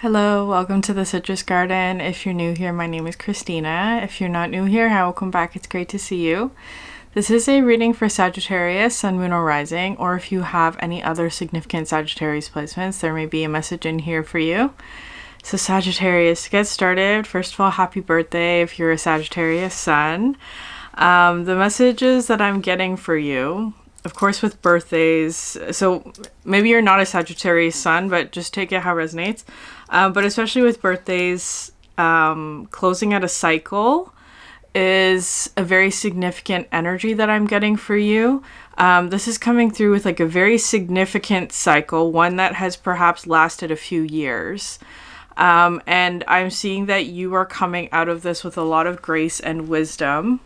Hello, welcome to the Citrus Garden. If you're new here, my name is Christina. If you're not new here, hi, welcome back. It's great to see you. This is a reading for Sagittarius, Sun, Moon, or Rising, or if you have any other significant Sagittarius placements, there may be a message in here for you. So Sagittarius, to get started, first of all, happy birthday if you're a Sagittarius Sun. The messages that I'm getting for you, of course, with birthdays, so maybe you're not a Sagittarius Sun, but just take it how it resonates. But especially with birthdays, closing out a cycle is a very significant energy that I'm getting for you. This is coming through with like a very significant cycle, one that has perhaps lasted a few years. And I'm seeing that you are coming out of this with a lot of grace and wisdom.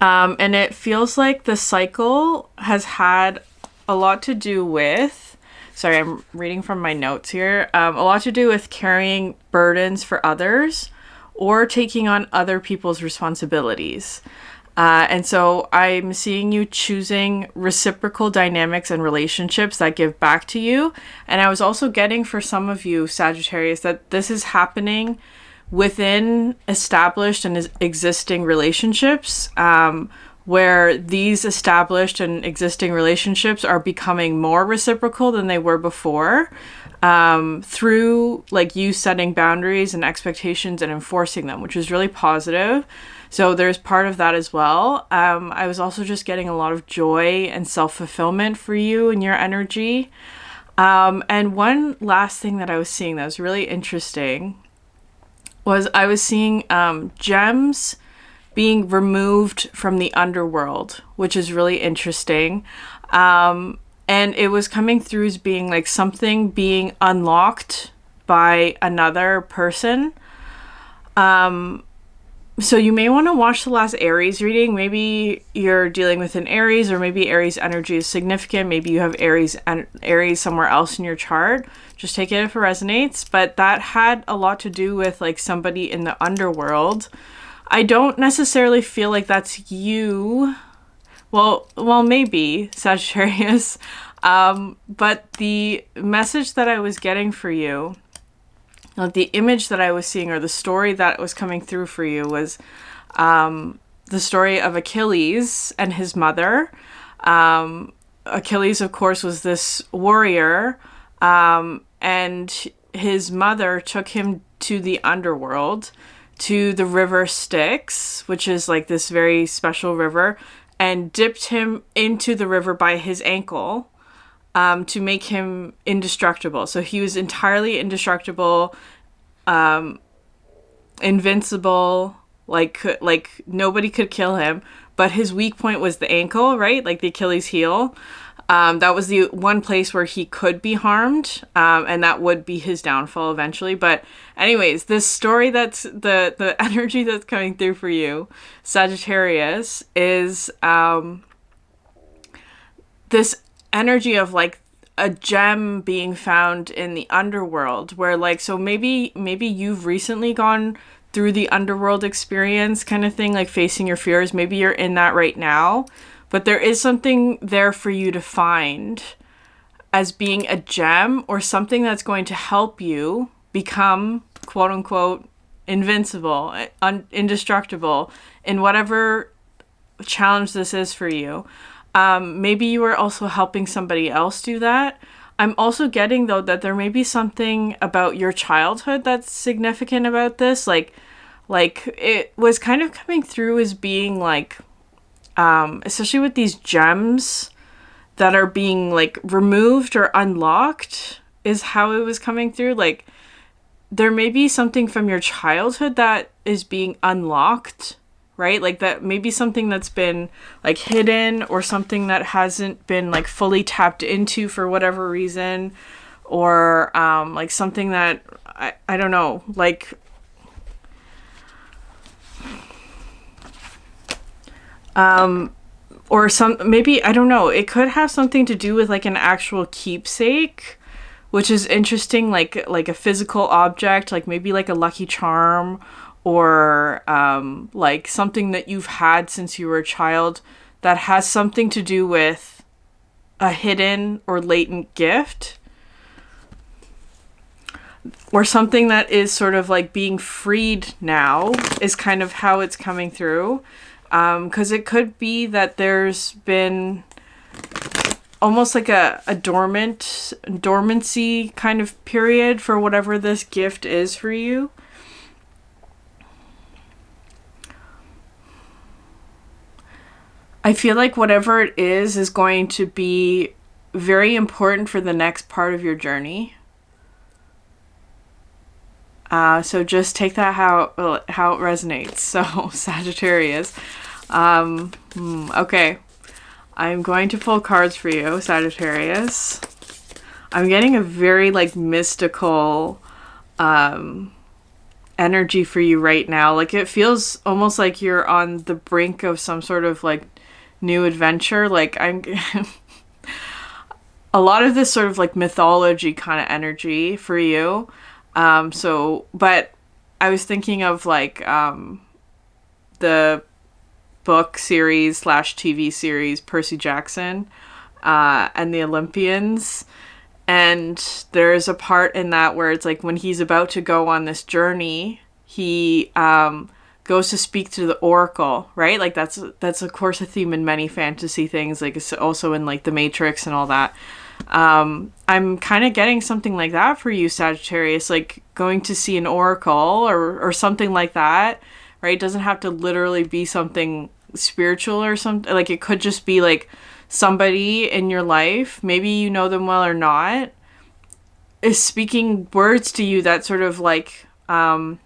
And it feels like the cycle has had a lot to do with, sorry, I'm reading from my notes here, a lot to do with carrying burdens for others or taking on other people's responsibilities. And so I'm seeing you choosing reciprocal dynamics and relationships that give back to you. And I was also getting for some of you, Sagittarius, that this is happening within established and existing relationships, where these established and existing relationships are becoming more reciprocal than they were before, through like you setting boundaries and expectations and enforcing them, which is really positive. So there's part of that as well. I was also just getting a lot of joy and self-fulfillment for you and your energy. And one last thing that I was seeing that was really interesting was I was seeing gems being removed from the underworld, which is really interesting. And it was coming through as being like something being unlocked by another person. So you may want to watch the last Aries reading. Maybe you're dealing with an Aries, or maybe Aries energy is significant. Maybe you have Aries somewhere else in your chart. Just take it if it resonates. But that had a lot to do with like somebody in the underworld. I don't necessarily feel like that's you. Well, maybe Sagittarius. But the message that I was getting for you, the image that I was seeing, or the story that was coming through for you, was the story of Achilles and his mother. Achilles, of course, was this warrior, and his mother took him to the underworld, to the river Styx, which is like this very special river, and dipped him into the river by his ankle, to make him indestructible. So he was entirely indestructible, invincible, like nobody could kill him, but his weak point was the ankle, right? Like the Achilles heel. That was the one place where he could be harmed, and that would be his downfall eventually. But anyways, this story, that's the energy that's coming through for you, Sagittarius, is this energy of like a gem being found in the underworld, where like, so maybe you've recently gone through the underworld experience kind of thing, like facing your fears. Maybe you're in that right now, but there is something there for you to find as being a gem, or something that's going to help you become quote unquote invincible, indestructible in whatever challenge this is for you. Maybe you are also helping somebody else do that. I'm also getting, though, that there may be something about your childhood that's significant about this. Like it was kind of coming through as being like, especially with these gems that are being like removed or unlocked, is how it was coming through. Like there may be something from your childhood that is being unlocked, right? Like that may be something that's been like hidden, or something that hasn't been like fully tapped into for whatever reason, or like something that I don't know, like or some, maybe, I don't know, it could have something to do with like an actual keepsake, which is interesting, like a physical object, like maybe like a lucky charm, or like something that you've had since you were a child that has something to do with a hidden or latent gift. or something that is sort of like being freed now is kind of how it's coming through. Because it could be that there's been almost like a dormancy kind of period for whatever this gift is for you. I feel like whatever it is going to be very important for the next part of your journey. So just take that how it resonates. So Sagittarius. Okay. I'm going to pull cards for you, Sagittarius. I'm getting a very like mystical energy for you right now. Like it feels almost like you're on the brink of some sort of like new adventure. Like I'm a lot of this sort of like mythology kind of energy for you. But I was thinking of like the book series / TV series Percy Jackson and the Olympians, and there's a part in that where it's like when he's about to go on this journey, he goes to speak to the Oracle, right? Like that's of course a theme in many fantasy things, like it's also in like the Matrix and all that. I'm kind of getting something like that for you, Sagittarius, like going to see an oracle or something like that, right? It doesn't have to literally be something spiritual or something. Like it could just be like somebody in your life, maybe you know them well or not, is speaking words to you that sort of like are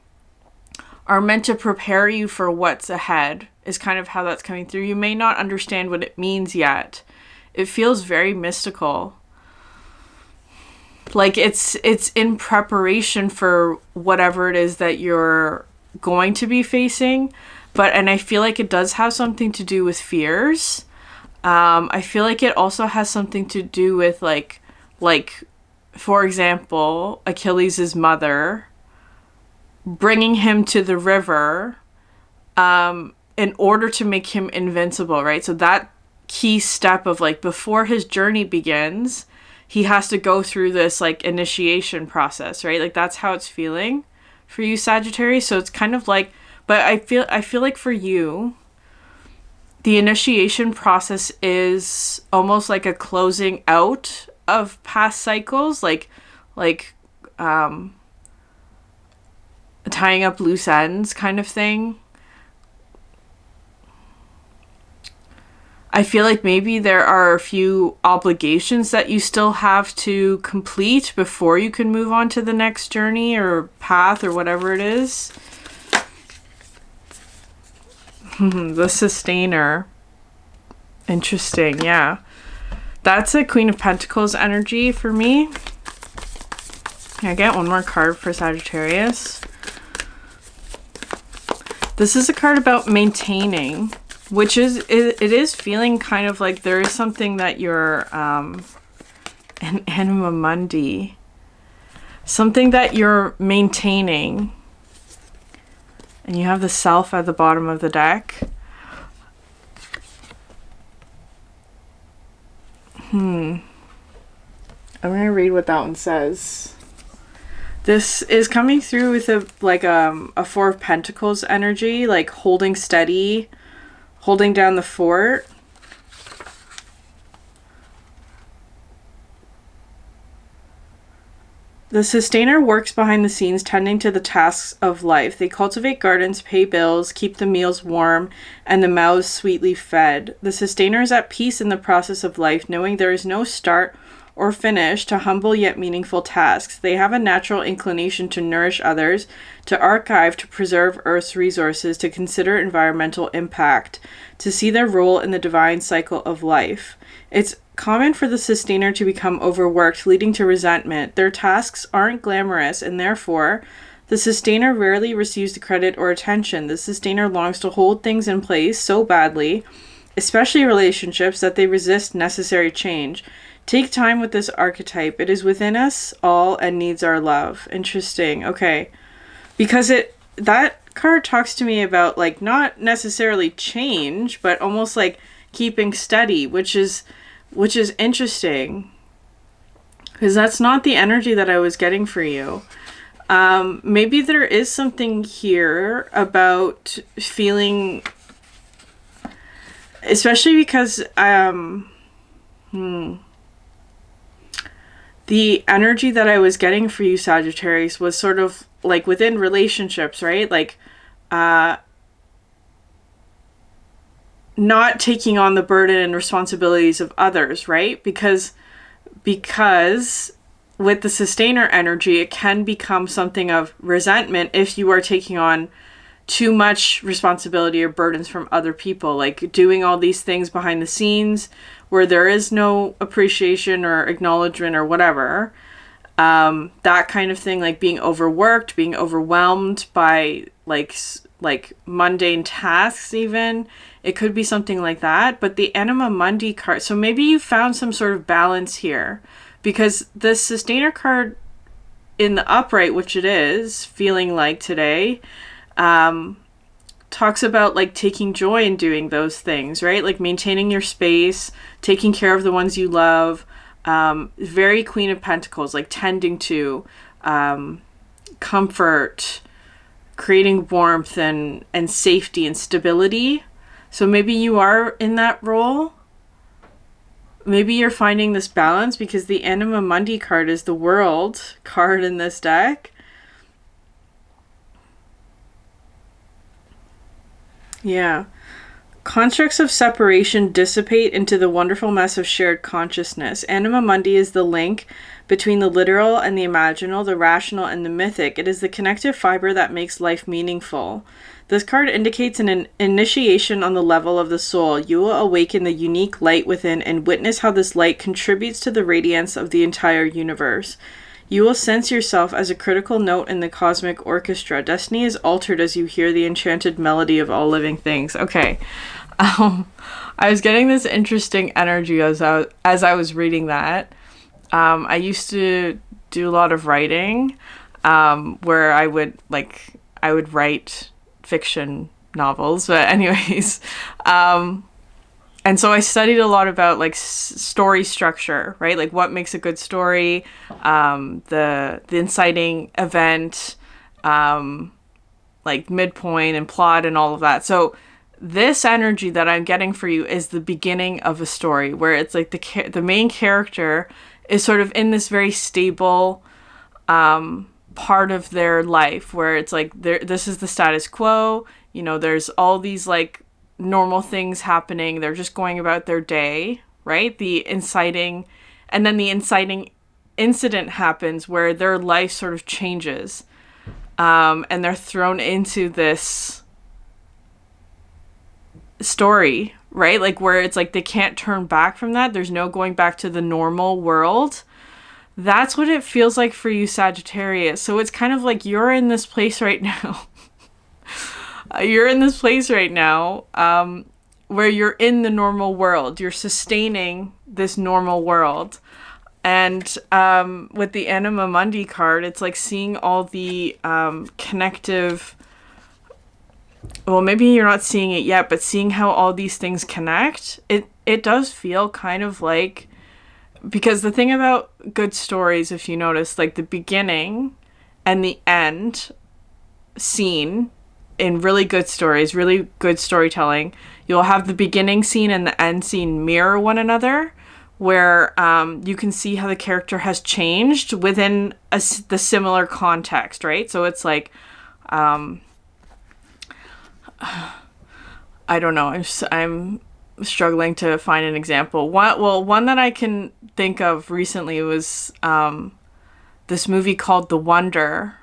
meant to prepare you for what's ahead, is kind of how that's coming through. You may not understand what it means yet. It feels very mystical. Like it's in preparation for whatever it is that you're going to be facing. And I feel like it does have something to do with fears. I feel like it also has something to do with like, for example, Achilles' mother bringing him to the river in order to make him invincible, right? So that key step of like before his journey begins, he has to go through this like initiation process, right? Like that's how it's feeling for you, Sagittarius. So it's kind of like, but I feel like for you, the initiation process is almost like a closing out of past cycles, like tying up loose ends kind of thing. I feel like maybe there are a few obligations that you still have to complete before you can move on to the next journey or path or whatever it is. The Sustainer. Interesting, yeah. That's a Queen of Pentacles energy for me. Can I get one more card for Sagittarius? This is a card about maintaining, which is, it is feeling kind of like there is something that you're, an anima mundi, something that you're maintaining. And you have the Self at the bottom of the deck. I'm going to read what that one says. This is coming through with a Four of Pentacles energy, like holding steady, holding down the fort. The Sustainer works behind the scenes, tending to the tasks of life. They cultivate gardens, pay bills, keep the meals warm, and the mouths sweetly fed. The Sustainer is at peace in the process of life, knowing there is no start or finish to humble yet meaningful tasks. They have a natural inclination to nourish others, to archive, to preserve Earth's resources, to consider environmental impact, to see their role in the divine cycle of life. It's common for the Sustainer to become overworked, leading to resentment. Their tasks aren't glamorous, and therefore, the Sustainer rarely receives the credit or attention. The Sustainer longs to hold things in place so badly, especially relationships, that they resist necessary change. Take time with this archetype. It is within us all and needs our love. Interesting. Okay. Because that card talks to me about like not necessarily change, but almost like keeping steady, which is interesting. Because that's not the energy that I was getting for you. Maybe there is something here about feeling, especially because the energy that I was getting for you, Sagittarius, was sort of like within relationships, right? Like, not taking on the burden and responsibilities of others, right? Because with the sustainer energy, it can become something of resentment if you are taking on too much responsibility or burdens from other people, like doing all these things behind the scenes where there is no appreciation or acknowledgement or whatever. That kind of thing, like being overworked, being overwhelmed by like mundane tasks even. It could be something like that. But the Anima Mundi card, so maybe you found some sort of balance here, because the Sustainer card in the upright, which it is feeling like today, talks about like taking joy in doing those things, right? Like maintaining your space, taking care of the ones you love. Very Queen of Pentacles, like tending to comfort, creating warmth and safety and stability. So maybe you are in that role. Maybe you're finding this balance, because the Anima Mundi card is the World card in this deck. Yeah. Constructs of separation dissipate into the wonderful mess of shared consciousness. Anima Mundi is the link between the literal and the imaginal, the rational and the mythic. It is the connective fiber that makes life meaningful. This card indicates an initiation on the level of the soul. You will awaken the unique light within and witness how this light contributes to the radiance of the entire universe. You will sense yourself as a critical note in the cosmic orchestra. Destiny is altered as you hear the enchanted melody of all living things. Okay. I was getting this interesting energy as I was reading that. I used to do a lot of writing, where I would write fiction novels, but anyways, and so I studied a lot about like story structure, right? Like what makes a good story, the inciting event, like midpoint and plot and all of that. So this energy that I'm getting for you is the beginning of a story, where it's like the main character is sort of in this very stable part of their life, where it's like this is the status quo. You know, there's all these like normal things happening. They're just going about their day, right? And then the inciting incident happens where their life sort of changes, and they're thrown into this story, right? Like where it's like they can't turn back from that. There's no going back to the normal world. That's what it feels like for you, Sagittarius. So it's kind of like you're in this place right now. You're in this place right now, where you're in the normal world. You're sustaining this normal world. And with the Anima Mundi card, it's like seeing all the connective... Well, maybe you're not seeing it yet, but seeing how all these things connect, it does feel kind of like... Because the thing about good stories, if you notice, like the beginning and the end scene in really good stories, really good storytelling, you'll have the beginning scene and the end scene mirror one another, where you can see how the character has changed within the similar context, right? So it's like... I don't know. I'm struggling to find an example. One that I can think of recently was this movie called The Wonder.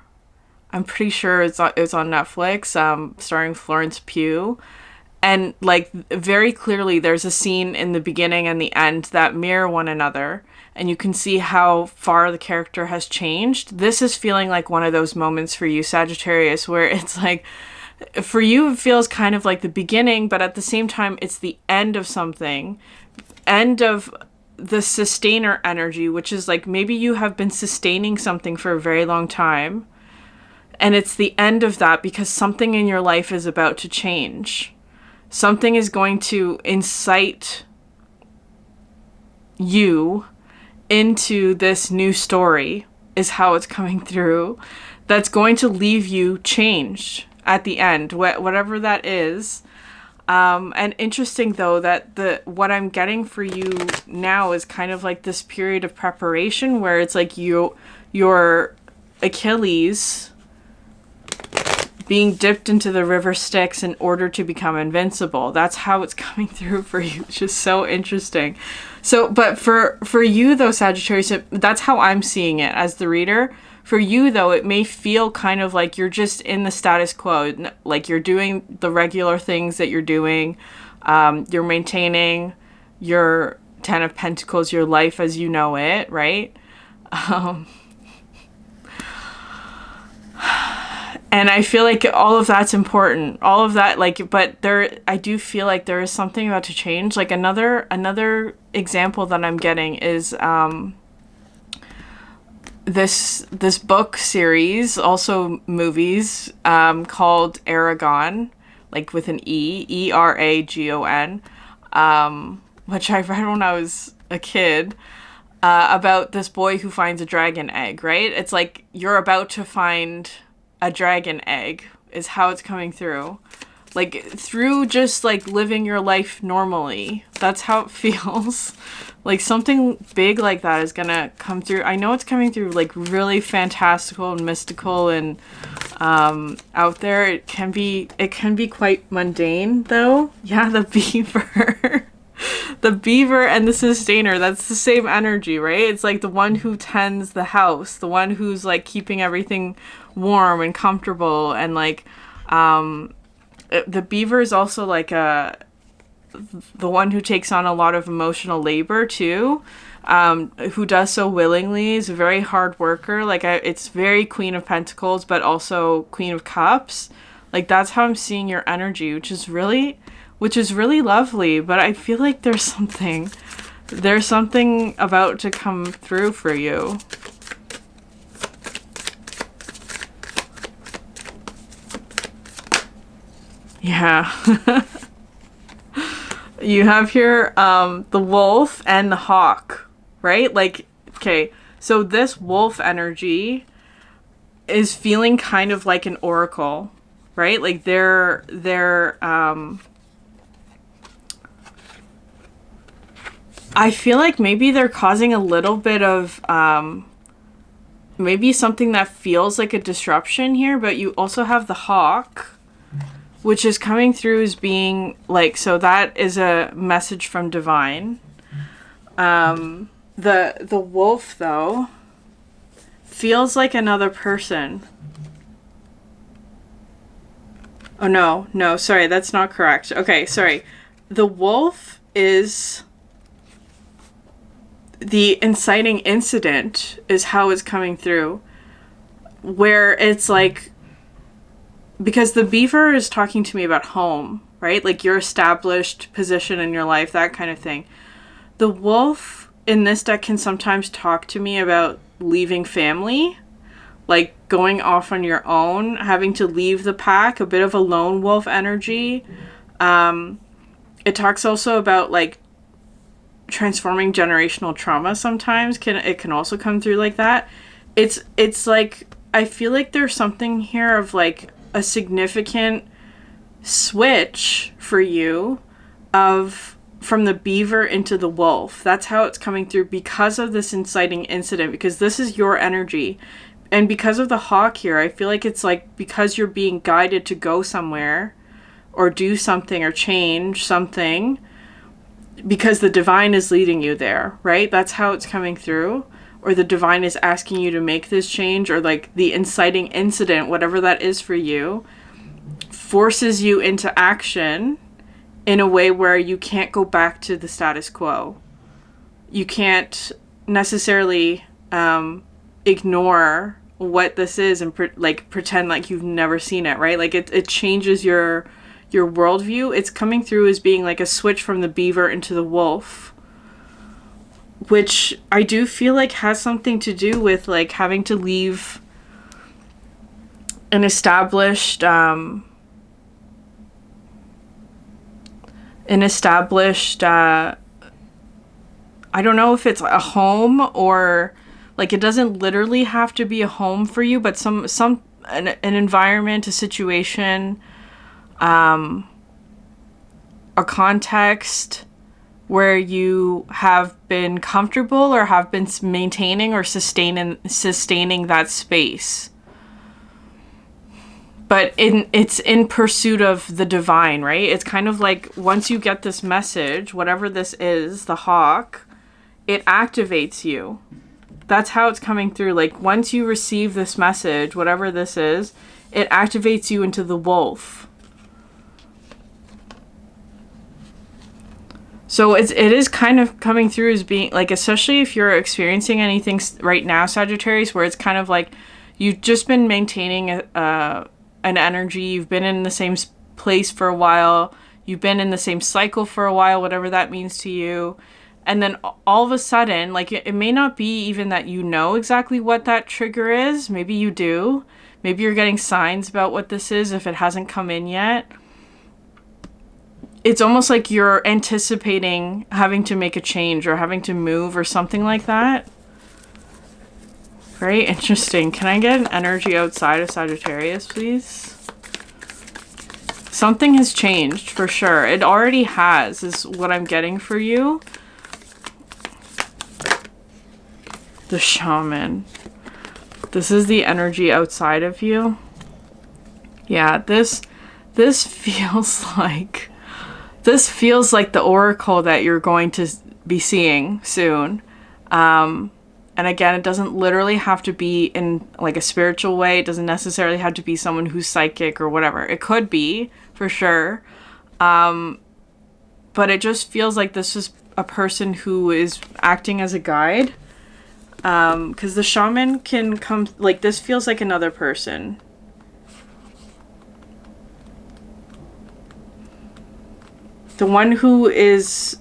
I'm pretty sure it's on Netflix, starring Florence Pugh. And like very clearly there's a scene in the beginning and the end that mirror one another, and you can see how far the character has changed. This is feeling like one of those moments for you, Sagittarius, where it's like, for you, it feels kind of like the beginning, but at the same time, it's the end of something. End of the sustainer energy, which is like maybe you have been sustaining something for a very long time. And it's the end of that because something in your life is about to change. Something is going to incite you into this new story is how it's coming through. That's going to leave you changed at the end, whatever that is. And interesting though that what I'm getting for you now is kind of like this period of preparation where it's like your Achilles being dipped into the river Styx in order to become invincible. That's how it's coming through for you. It's just so interesting. So, but for you though, Sagittarius, that's how I'm seeing it as the reader. For you though, it may feel kind of like you're just in the status quo, like you're doing the regular things that you're doing. You're maintaining your Ten of Pentacles, your life as you know it, right? And I feel like all of that's important. All of that, like, but I do feel like there is something about to change. Like another example that I'm getting is this book series, also movies, called Aragon, like with an Eragon, which I read when I was a kid, about this boy who finds a dragon egg, right? It's like you're about to find a dragon egg is how it's coming through. Like through just like living your life normally. That's how it feels. Like something big like that is gonna come through. I know it's coming through like really fantastical and mystical and out there. It can be quite mundane though. Yeah, the beaver. The beaver and the sustainer, that's the same energy, right? It's like the one who tends the house, the one who's like keeping everything warm and comfortable, and like the beaver is also like the one who takes on a lot of emotional labor too, who does so willingly, is a very hard worker. Like it's very Queen of Pentacles, but also Queen of Cups. Like that's how I'm seeing your energy, which is really lovely. But I feel like there's something about to come through for you. Yeah. You have here the wolf and the hawk, right? Like, okay, so this wolf energy is feeling kind of like an oracle, right? Like they're I feel like maybe they're causing a little bit of maybe something that feels like a disruption here, but you also have the hawk, which is coming through as being like, so that is a message from divine. The wolf though feels like another person. Oh no, sorry, that's not correct. Okay, sorry. The wolf is the inciting incident is how it's coming through, where it's like, because the beaver is talking to me about home, right? Like your established position in your life, that kind of thing. The wolf in this deck can sometimes talk to me about leaving family, like going off on your own, having to leave the pack, a bit of a lone wolf energy. It talks also about like transforming generational trauma sometimes. It can also come through like that. It's like, I feel like there's something here of like a significant switch for you from the beaver into the wolf. That's how it's coming through because of this inciting incident, because this is your energy. And because of the hawk here, I feel like it's like because you're being guided to go somewhere or do something or change something, because the divine is leading you there, right? That's how it's coming through. Or the divine is asking you to make this change, or like the inciting incident, whatever that is for you, forces you into action in a way where you can't go back to the status quo. You can't necessarily ignore what this is and pretend like you've never seen it, right? Like it changes your worldview. It's coming through as being like a switch from the beaver into the wolf, which I do feel like has something to do with like having to leave an established I don't know if it's a home or like it doesn't literally have to be a home for you, but an environment, a situation, a context where you have been comfortable or have been maintaining or sustaining that space. But it's in pursuit of the divine, right? It's kind of like once you get this message, whatever this is, the hawk, it activates you. That's how it's coming through. Like once you receive this message, whatever this is, it activates you into the wolf. So it is kind of coming through as being like, especially if you're experiencing anything right now, Sagittarius, where it's kind of like you've just been maintaining an energy. You've been in the same place for a while. You've been in the same cycle for a while, whatever that means to you. And then all of a sudden, like it may not be even that you know exactly what that trigger is. Maybe you do. Maybe you're getting signs about what this is if it hasn't come in yet. It's almost like you're anticipating having to make a change or having to move or something like that. Very interesting. Can I get an energy outside of Sagittarius, please? Something has changed for sure. It already has, is what I'm getting for you. The Shaman. This is the energy outside of you. Yeah, this feels like... This feels like the oracle that you're going to be seeing soon. And again, it doesn't literally have to be in like a spiritual way. It doesn't necessarily have to be someone who's psychic or whatever. It could be, for sure. But it just feels like this is a person who is acting as a guide. Because the shaman can come, like this feels like another person. The one who is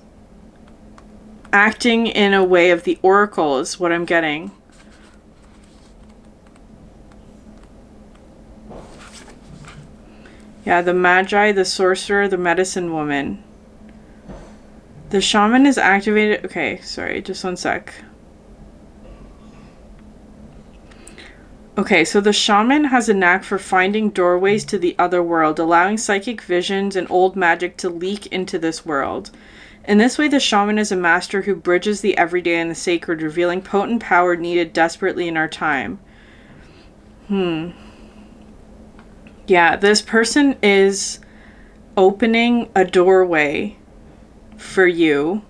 acting in a way of the oracle is what I'm getting. Yeah, the magi, the sorcerer, the medicine woman. The shaman is activated. Okay, sorry, just one sec. Okay, so the shaman has a knack for finding doorways to the other world, allowing psychic visions and old magic to leak into this world. In this way, the shaman is a master who bridges the everyday and the sacred, revealing potent power needed desperately in our time. Yeah, this person is opening a doorway for you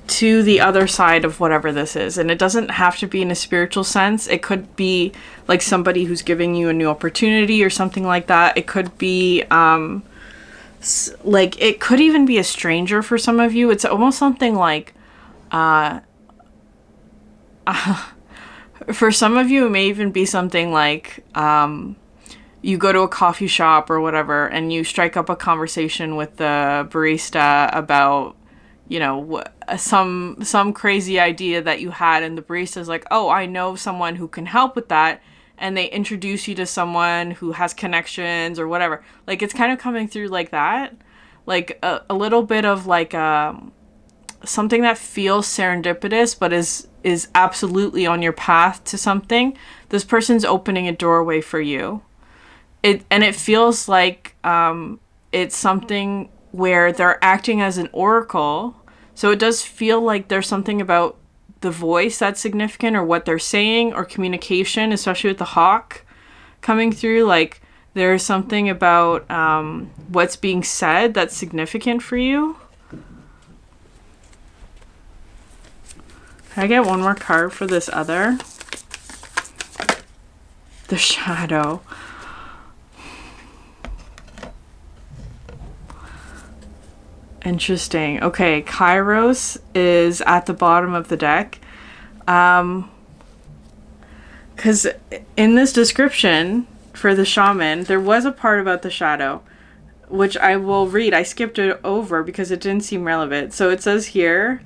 to the other side of whatever this is. And it doesn't have to be in a spiritual sense. It could be like somebody who's giving you a new opportunity or something like that. It could be like it could even be a stranger for some of you. It's almost something like for some of you it may even be something like you go to a coffee shop or whatever and you strike up a conversation with the barista about, you know, some crazy idea that you had, and the barista's like, oh, I know someone who can help with that, and they introduce you to someone who has connections or whatever. Like, it's kind of coming through like that, like a little bit of like something that feels serendipitous but is absolutely on your path to something. This person's opening a doorway for you. It feels like it's something where they're acting as an oracle. So it does feel like there's something about the voice that's significant, or what they're saying, or communication, especially with the hawk coming through. Like there's something about what's being said that's significant for you. Can I get one more card for this other? The shadow. Interesting. Okay, Kairos is at the bottom of the deck. Because in this description for the shaman, there was a part about the shadow, which I will read. I skipped it over because it didn't seem relevant. So it says here,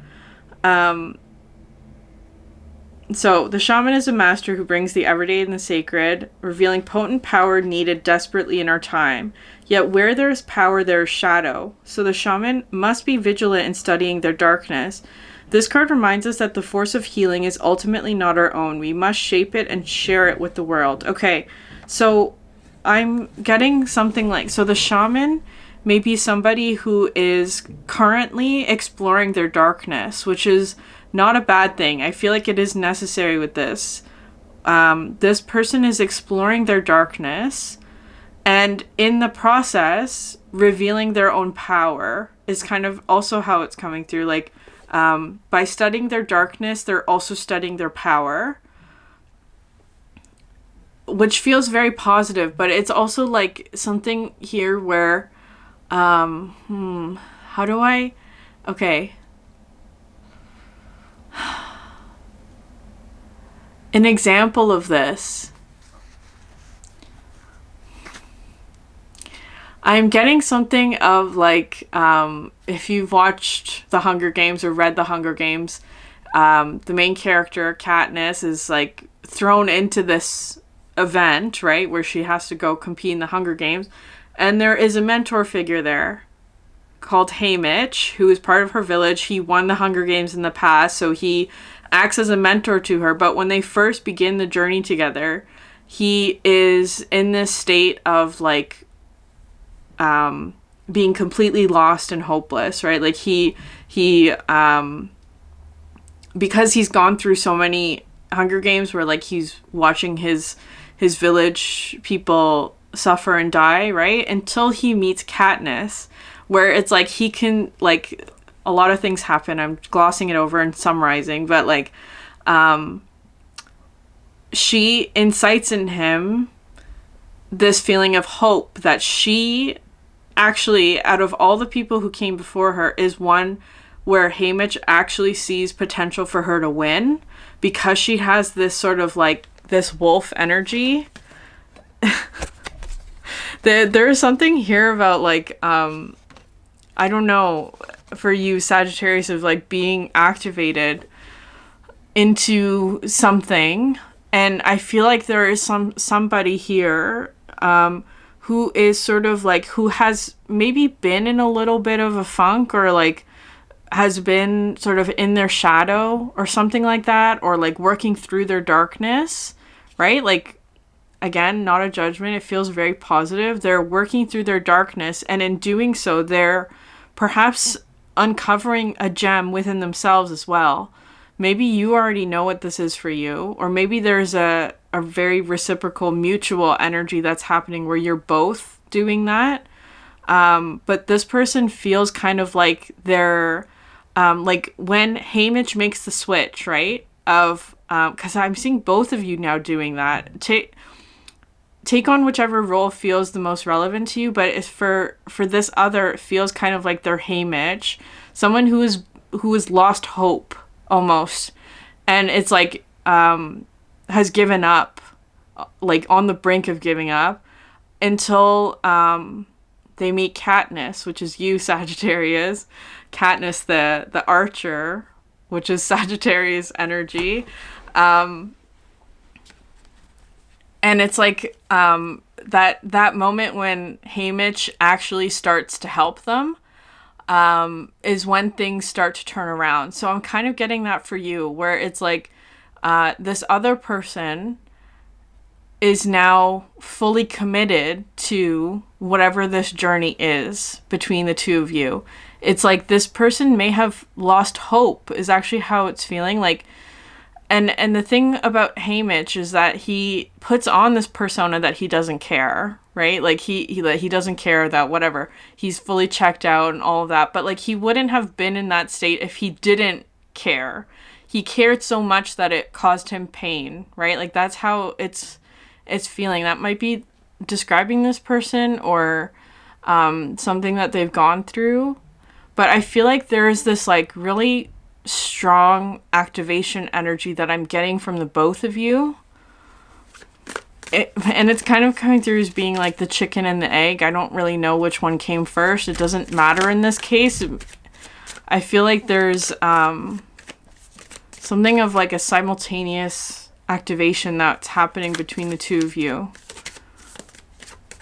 So, the shaman is a master who brings the everyday and the sacred, revealing potent power needed desperately in our time. Yet where there is power, there is shadow. So the shaman must be vigilant in studying their darkness. This card reminds us that the force of healing is ultimately not our own. We must shape it and share it with the world. Okay, so I'm getting something like... So the shaman may be somebody who is currently exploring their darkness, which is not a bad thing. I feel like it is necessary with this. This person is exploring their darkness, and in the process, revealing their own power is kind of also how it's coming through. Like, by studying their darkness, they're also studying their power, which feels very positive, but it's also like something here where, how do I, okay. An example of this. I'm getting something of like, if you've watched The Hunger Games or read The Hunger Games, the main character, Katniss, is like thrown into this event, right, where she has to go compete in the Hunger Games. And there is a mentor figure there called Haymitch, who is part of her village. He won the Hunger Games in the past, so he acts as a mentor to her. But when they first begin the journey together, he is in this state of like being completely lost and hopeless, right? Like he because he's gone through so many Hunger Games where like he's watching his village people suffer and die, right? Until he meets Katniss, where it's like he can, like, a lot of things happen. I'm glossing it over and summarizing, but like she incites in him this feeling of hope that she actually, out of all the people who came before her, is one where Haymitch actually sees potential for her to win, because she has this sort of like this wolf energy. There's something here about like, I don't know, for you Sagittarius, of like being activated into something. And I feel like there is somebody here who is sort of like, who has maybe been in a little bit of a funk, or like has been sort of in their shadow or something like that, or like working through their darkness, right? Like, again, not a judgment. It feels very positive. They're working through their darkness, and in doing so, they're perhaps uncovering a gem within themselves as well. Maybe you already know what this is for you, or maybe there's a very reciprocal mutual energy that's happening where you're both doing that. But this person feels kind of like they're, like when Haymitch makes the switch, right? Of, because I'm seeing both of you now doing that. Take on whichever role feels the most relevant to you, but it's for this other, it feels kind of like they're Haymitch, someone who is lost hope almost, and it's like has given up, like on the brink of giving up, until they meet Katniss, which is you, Sagittarius. Katniss, the archer, which is Sagittarius energy. And it's like that moment when Haymitch actually starts to help them is when things start to turn around. So I'm kind of getting that for you, where it's like this other person is now fully committed to whatever this journey is between the two of you. It's like this person may have lost hope, is actually how it's feeling. Like, and the thing about Haymitch is that he puts on this persona that he doesn't care, right? Like he doesn't care, that whatever, he's fully checked out and all of that. But like, he wouldn't have been in that state if he didn't care. He cared so much that it caused him pain, right? Like, that's how it's feeling. That might be describing this person, or something that they've gone through. But I feel like there is this like really strong activation energy that I'm getting from the both of you. And it's kind of coming through as being like the chicken and the egg. I don't really know which one came first. It doesn't matter in this case. I feel like there's something of like a simultaneous activation that's happening between the two of you.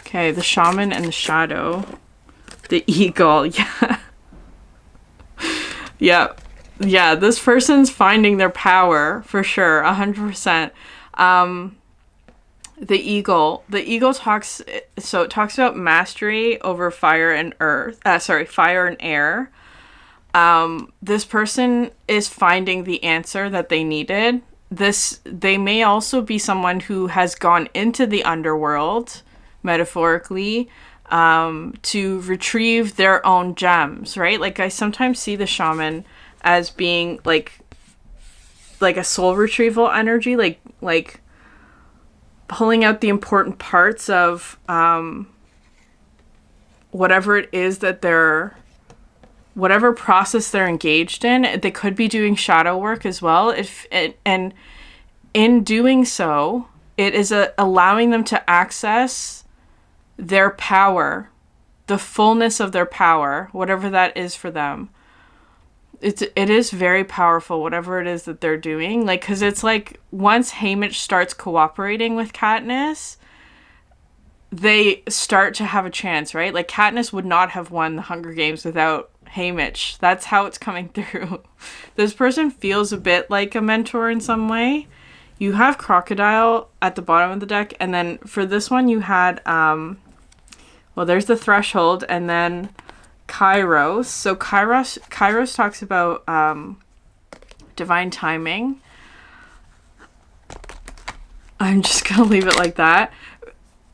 Okay, the shaman and the shadow. The eagle, yeah. Yeah. Yeah, this person's finding their power for sure, 100%. The eagle talks, so it talks about mastery over fire and fire and air. This person is finding the answer that they needed. They may also be someone who has gone into the underworld, metaphorically, to retrieve their own gems, right? Like, I sometimes see the shaman as being like a soul retrieval energy, like pulling out the important parts of whatever it is that whatever process they're engaged in. They could be doing shadow work as well. And in doing so, it is allowing them to access their power, the fullness of their power, whatever that is for them. It is very powerful, whatever it is that they're doing. Like, because it's like, once Haymitch starts cooperating with Katniss, they start to have a chance, right? Like, Katniss would not have won the Hunger Games without Haymitch. That's how it's coming through. This person feels a bit like a mentor in some way. You have Crocodile at the bottom of the deck, and then for this one you had, there's the Threshold, and then Kairos. So Kairos talks about divine timing. I'm just gonna leave it like that.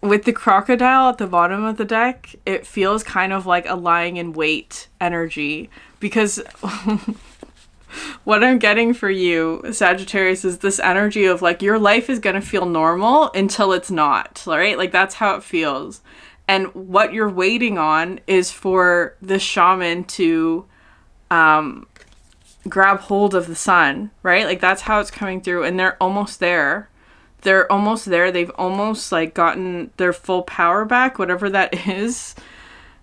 With the Crocodile at the bottom of the deck, it feels kind of like a lying in wait energy, because what I'm getting for you, Sagittarius, is this energy of like, your life is gonna feel normal until it's not, right? Like, that's how it feels. And what you're waiting on is for the shaman to grab hold of the sun, right? Like, that's how it's coming through, and they're almost there. They're almost there. They've almost like gotten their full power back, whatever that is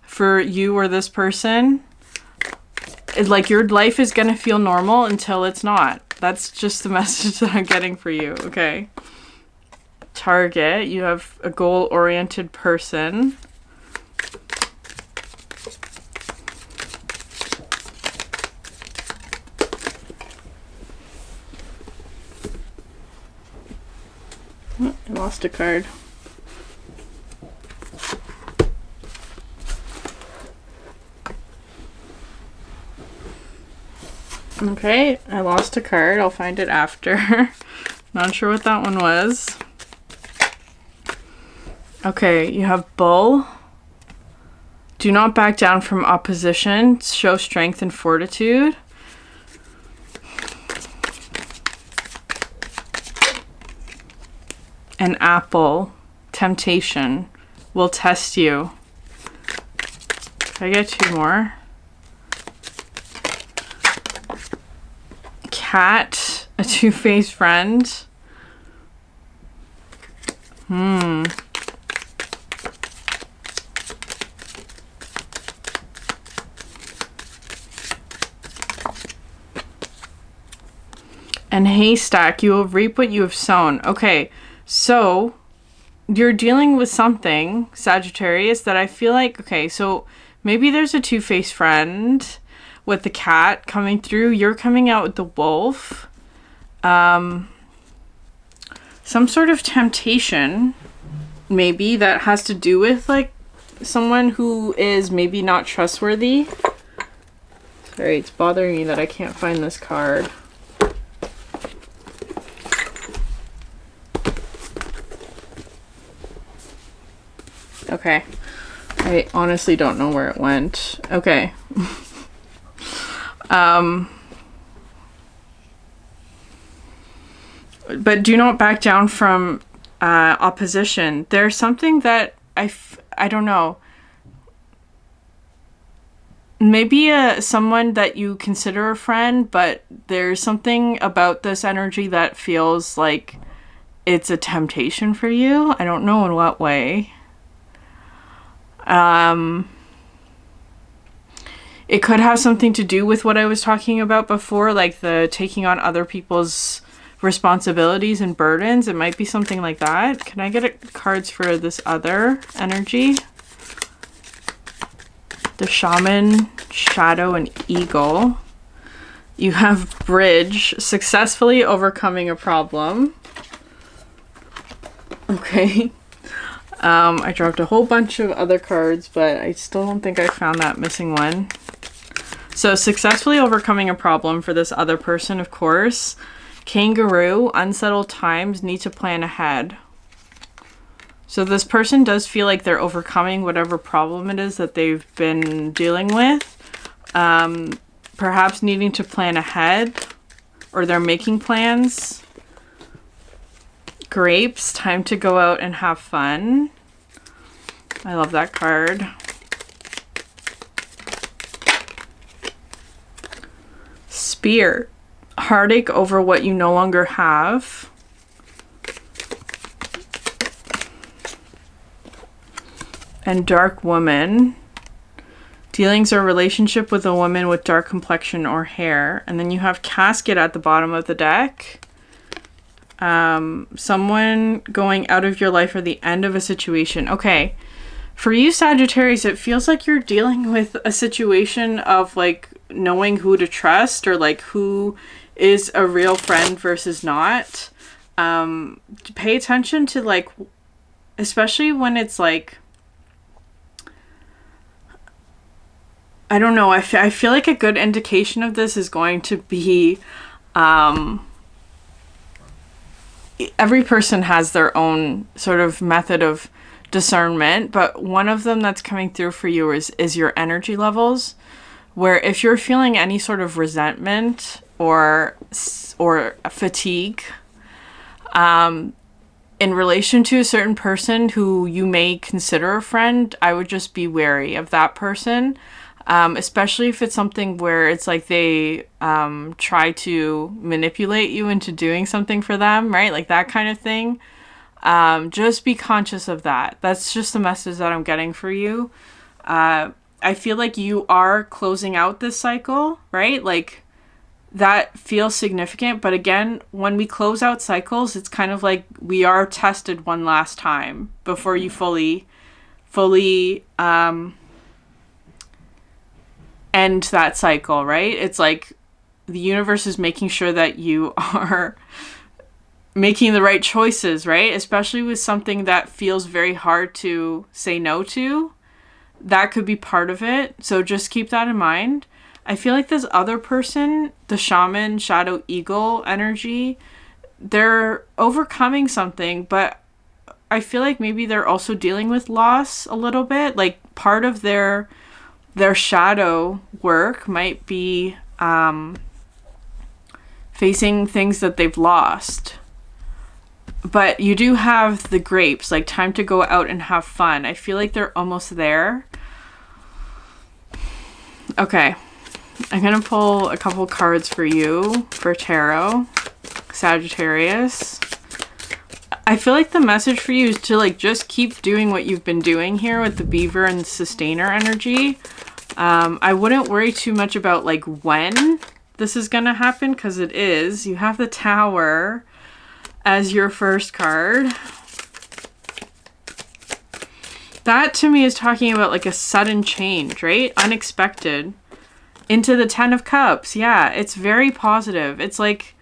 for you or this person. Like, your life is going to feel normal until it's not. That's just the message that I'm getting for you, okay? Target, you have a goal-oriented person. Oh, I lost a card. Okay, I lost a card. I'll find it after. Not sure what that one was. Okay, you have Bull. Do not back down from opposition. Show strength and fortitude. An Apple. Temptation. Will test you. Can I get two more? Cat. A two-faced friend. And haystack, you will reap what you have sown. Okay, so you're dealing with something, Sagittarius, that I feel like, okay, so maybe there's a two-faced friend with the cat coming through. You're coming out with the wolf. Some sort of temptation, maybe, that has to do with, like, someone who is maybe not trustworthy. Sorry, it's bothering me that I can't find this card. Okay. I honestly don't know where it went. Okay. But do not back down from opposition. There's something that I don't know. Maybe someone that you consider a friend, but there's something about this energy that feels like it's a temptation for you. I don't know in what It could have something to do with what I was talking about before, like the taking on other people's responsibilities and burdens. It might be something like that. Can I get cards for this other energy? The Shaman, Shadow, and Eagle. You have Bridge, successfully overcoming a problem. Okay. I dropped a whole bunch of other cards, but I still don't think I found that missing one. So successfully overcoming a problem for this other person, of course. Kangaroo, unsettled times, need to plan ahead. So this person does feel like they're overcoming whatever problem it is that they've been dealing with. Perhaps needing to plan ahead, or they're making plans. Grapes, time to go out and have fun. I love that card. Spear, heartache over what you no longer have. And Dark Woman, dealings or relationship with a woman with dark complexion or hair. And then you have Casket at the bottom of the deck. Someone going out of your life or the end of a situation. Okay. For you, Sagittarius, it feels like you're dealing with a situation of like knowing who to trust, or like who is a real friend versus not. Pay attention to like, especially when it's like, I don't know, I feel like a good indication of this is going to be, every person has their own sort of method of discernment, but one of them that's coming through for you is your energy levels, where if you're feeling any sort of resentment or fatigue in relation to a certain person who you may consider a friend, I would just be wary of that person. Especially if it's something where it's like they try to manipulate you into doing something for them, right? Like that kind of thing. Just be conscious of that. That's just the message that I'm getting for you. I feel like you are closing out this cycle, right? Like that feels significant. But again, when we close out cycles, it's kind of like we are tested one last time before you fully end that cycle, right? It's like the universe is making sure that you are making the right choices, right? Especially with something that feels very hard to say no to. That could be part of it. So just keep that in mind. I feel like this other person, the Shaman, Shadow, Eagle energy, they're overcoming something, but I feel like maybe they're also dealing with loss a little bit. Like part of their shadow work might be facing things that they've lost. But you do have the grapes, like time to go out and have fun. I feel like they're almost there. Okay. I'm going to pull a couple cards for you for tarot, Sagittarius. I feel like the message for you is to like just keep doing what you've been doing here with the beaver and the sustainer energy. I wouldn't worry too much about like when this is going to happen, because it is. You have the Tower as your first card. That to me is talking about like a sudden change, right? Unexpected. Into the Ten of Cups. Yeah, it's very positive. It's like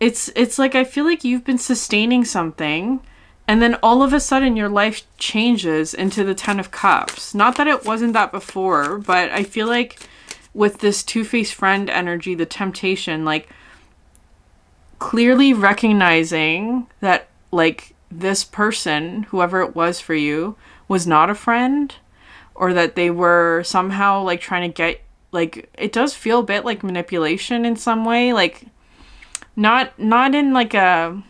I feel like you've been sustaining something, and then all of a sudden your life changes into the Ten of Cups. Not that it wasn't that before, but I feel like with this two-faced friend energy, the temptation, like clearly recognizing that like this person, whoever it was for you, was not a friend, or that they were somehow like trying to get, like, it does feel a bit like manipulation in some way, like not in like a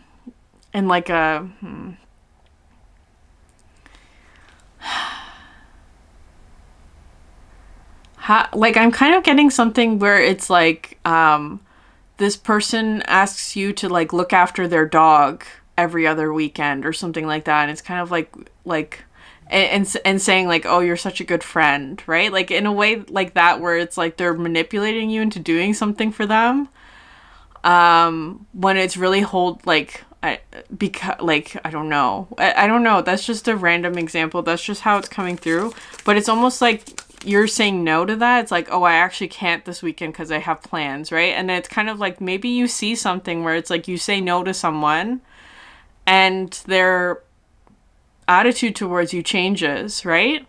like I'm kind of getting something where it's like this person asks you to like look after their dog every other weekend or something like that, and it's kind of like and saying like, oh, you're such a good friend, right? Like in a way like that, where it's like they're manipulating you into doing something for them, when it's really I don't know. I don't know. That's just a random example. That's just how it's coming through. But it's almost like you're saying no to that. It's like, oh, I actually can't this weekend because I have plans, right? And then it's kind of like maybe you see something where it's like you say no to someone and their attitude towards you changes, right?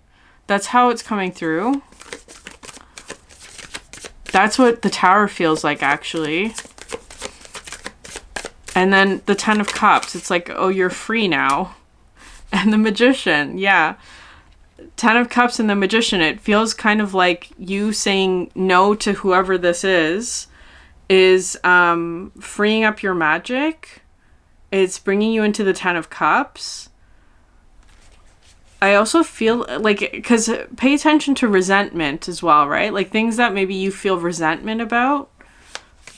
That's how it's coming through. That's what the Tower feels like, actually. And then the Ten of Cups, it's like, oh, you're free now. And the Magician, yeah. Ten of Cups and the Magician, it feels kind of like you saying no to whoever this is freeing up your magic. It's bringing you into the Ten of Cups. I also feel like, because pay attention to resentment as well, right? Like things that maybe you feel resentment about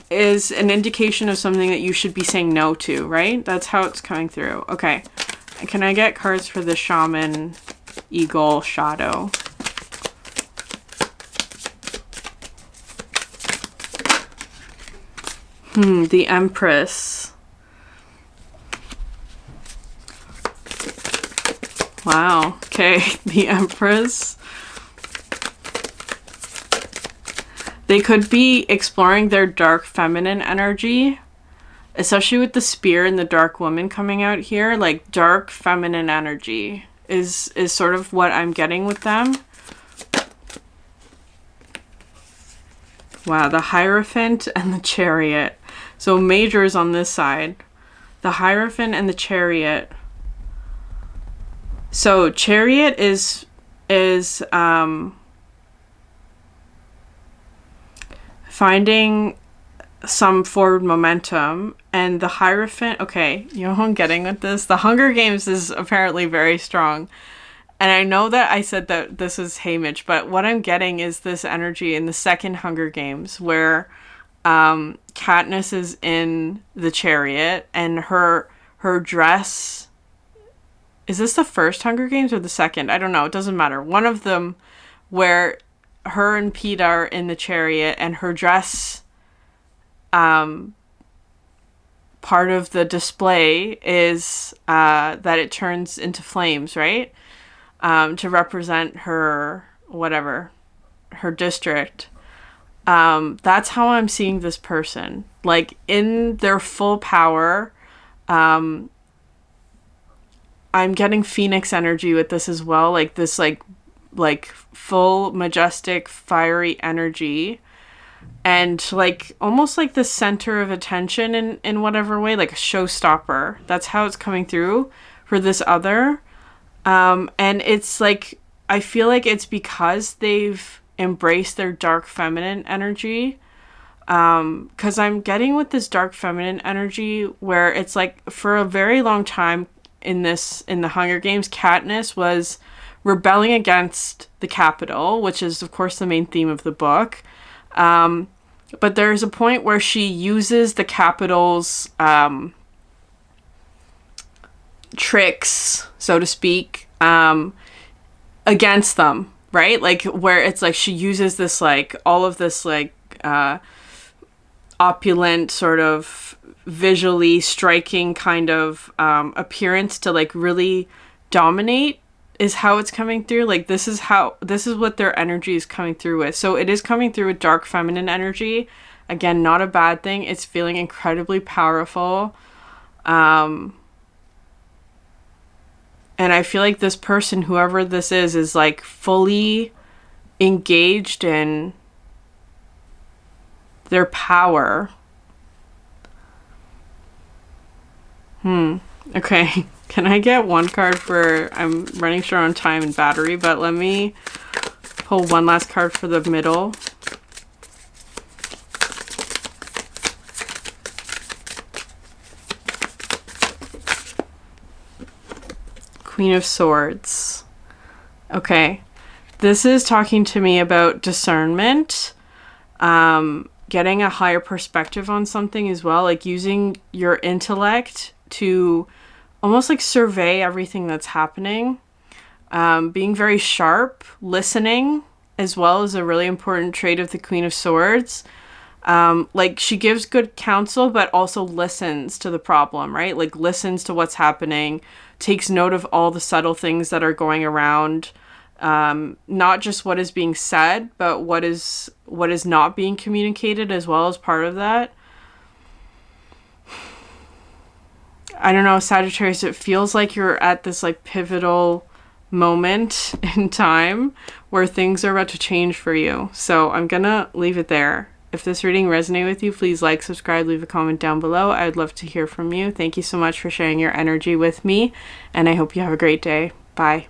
is an indication of something that you should be saying no to, right? That's how it's coming through. Okay. Can I get cards for the Shaman, Eagle, Shadow? The Empress. Wow. Okay. The Empress. They could be exploring their dark feminine energy, especially with the spear and the dark woman coming out here. Like dark feminine energy is sort of what I'm getting with them. Wow, the Hierophant and the Chariot. So majors on this side. The Hierophant and the Chariot. So Chariot is finding some forward momentum, and the Hierophant, okay, you know who I'm getting with this? The Hunger Games is apparently very strong. And I know that I said that this is Haymitch, but what I'm getting is this energy in the second Hunger Games where Katniss is in the Chariot and her dress. Is this the first Hunger Games or the second? I don't know. It doesn't matter. One of them where her and Pete are in the Chariot and her dress, part of the display is that it turns into flames, right? To represent her, whatever, her district. That's how I'm seeing this person. Like, in their full power. I'm getting Phoenix energy with this as well. Like, this, like full, majestic, fiery energy. And, like, almost like the center of attention in whatever way. Like a showstopper. That's how it's coming through for this other. And it's like, I feel like it's because they've embraced their dark feminine energy. Because I'm getting with this dark feminine energy where it's like, for a very long time in the Hunger Games, Katniss was rebelling against the Capitol, which is of course the main theme of the book. But there's a point where she uses the Capitol's tricks, so to speak, against them, right? Like, where it's like she uses this, like, all of this, like, opulent, sort of visually striking kind of appearance to, like, really dominate, is how it's coming through. Like, this is what their energy is coming through with. So it is coming through with dark feminine energy. Again, not a bad thing. It's feeling incredibly powerful. And I feel like this person, whoever this is like fully engaged in their power. Okay. Can I get one card for... I'm running short on time and battery, but let me pull one last card for the middle. Queen of Swords. Okay. This is talking to me about discernment. Getting a higher perspective on something as well. Like using your intellect to almost like survey everything that's happening. Being very sharp, listening as well is a really important trait of the Queen of Swords. Like, she gives good counsel, but also listens to the problem, right? Like, listens to what's happening, takes note of all the subtle things that are going around. Not just what is being said, but what is not being communicated as well as part of that. I don't know, Sagittarius, it feels like you're at this like pivotal moment in time where things are about to change for you. So I'm gonna leave it there. If this reading resonated with you, please like, subscribe, leave a comment down below. I would love to hear from you. Thank you so much for sharing your energy with me, and I hope you have a great day. Bye.